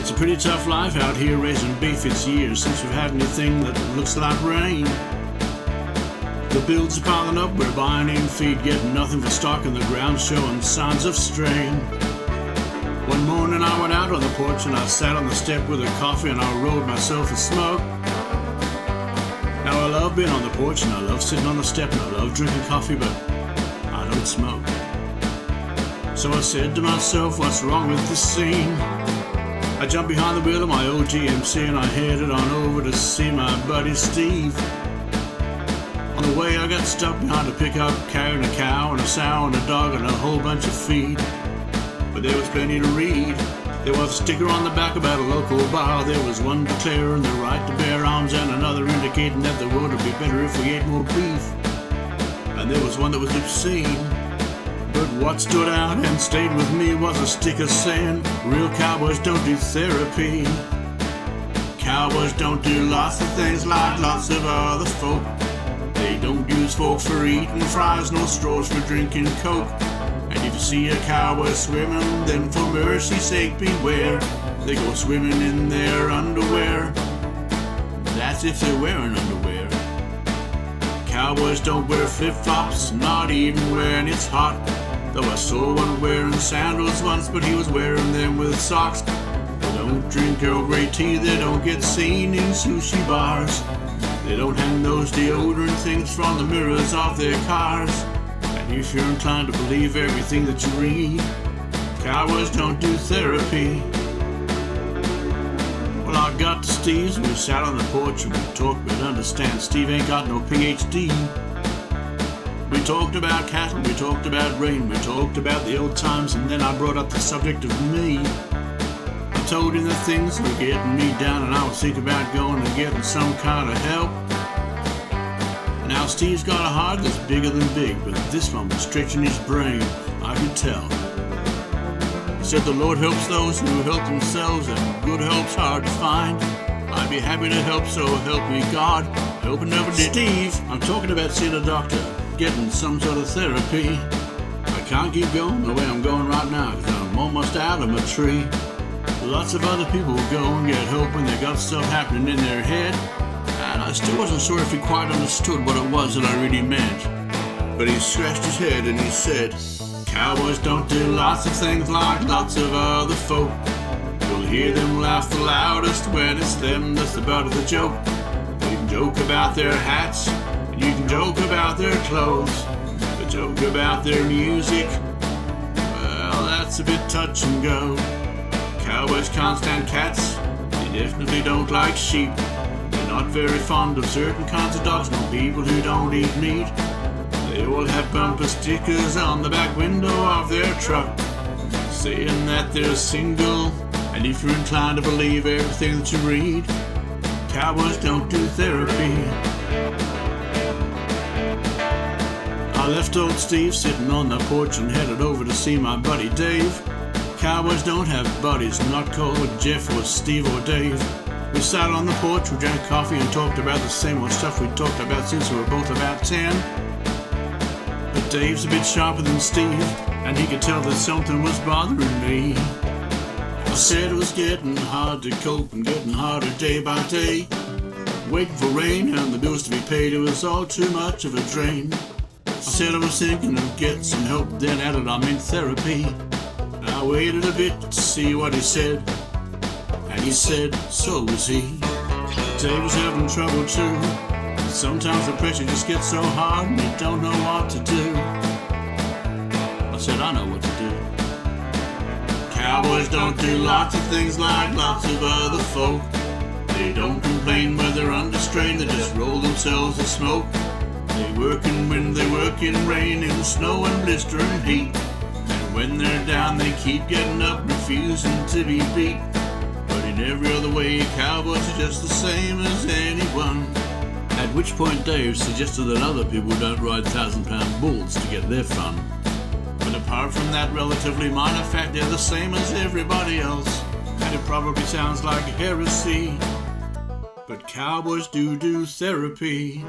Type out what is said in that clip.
It's a pretty tough life out here raising beef. It's years since we've had anything that looks like rain. The bills are piling up, we're buying in feed, getting nothing for stock in the ground, showing signs of strain. One morning I went out on the porch and I sat on the step with a coffee and I rolled myself a smoke. Now I love being on the porch and I love sitting on the step and I love drinking coffee, but I don't smoke. So I said to myself, what's wrong with this scene? I jumped behind the wheel of my old GMC and I headed on over to see my buddy Steve. On the way I got stuck behind a pickup carrying a cow and a sow and a dog and a whole bunch of feed. But there was plenty to read. There was a sticker on the back about a local bar. There was one declaring the right to bear arms and another indicating that the world would be better if we ate more beef. And there was one that was obscene. But what stood out and stayed with me was a sticker saying, real cowboys don't do therapy. Cowboys don't do lots of things like lots of other folk. They don't use forks for eating fries, no straws for drinking Coke. And if you see a cowboy swimming, then for mercy's sake beware. They go swimming in their underwear. That's if they're wearing underwear. Cowboys don't wear flip-flops, not even when it's hot. Though I saw one wearing sandals once, but he was wearing them with socks. They don't drink Earl Grey tea, they don't get seen in sushi bars. They don't hang those deodorant things from the mirrors of their cars. And if you're inclined to believe everything that you read, cowboys don't do therapy. Well, I got to Steve's and we sat on the porch and we talked, but understand Steve ain't got no PhD. We talked about cattle, we talked about rain, we talked about the old times, and then I brought up the subject of me. I told him that things were getting me down and I was thinking about going and getting some kind of help. Now Steve's got a heart that's bigger than big, but this one was stretching his brain, I could tell. He said the Lord helps those who help themselves, and good help's hard to find. I'd be happy to help, so help me God. Hope it never did. Steve, I'm talking about seeing a doctor, getting some sort of therapy. I can't keep going the way I'm going right now, because I'm almost out of my tree. Lots of other people go and get help when they got stuff happening in their head, and I still wasn't sure if he quite understood what it was that I really meant. But he scratched his head and he said, cowboys don't do lots of things like lots of other folk. You'll hear them laugh the loudest when it's them that's the butt of the joke. You can joke about their hats, and you can joke about their clothes, but joke about their music, well, that's a bit touch and go. Cowboys can't stand cats, they definitely don't like sheep. They're not very fond of certain kinds of dogs, no people who don't eat meat. They all have bumper stickers on the back window of their truck, saying that they're single, and if you're inclined to believe everything that you read, cowboys don't do therapy. I left old Steve sitting on the porch and headed over to see my buddy Dave. Cowboys don't have buddies, not called Jeff or Steve or Dave. We sat on the porch, we drank coffee and talked about the same old stuff we talked about since we were both about 10. But Dave's a bit sharper than Steve, and he could tell that something was bothering me. I said it was getting hard to cope and getting harder day by day. Waiting for rain and the bills to be paid, it was all too much of a drain. I said I was thinking of getting some help, then added I meant therapy. I waited a bit to see what he said, and he said, so was he. Dave was having trouble too. Sometimes the pressure just gets so hard and you don't know what to do. I said, I know what to do. Cowboys don't do lots of things like lots of other folk. They don't complain when they're under strain, they just roll themselves in smoke. They work in wind, they work in rain, in snow and blistering heat. When they're down, they keep getting up, refusing to be beat. But in every other way, cowboys are just the same as anyone. At which point Dave suggested that other people don't ride 1,000-pound bulls to get their fun. But apart from that relatively minor fact, they're the same as everybody else. And it probably sounds like heresy, but cowboys do therapy.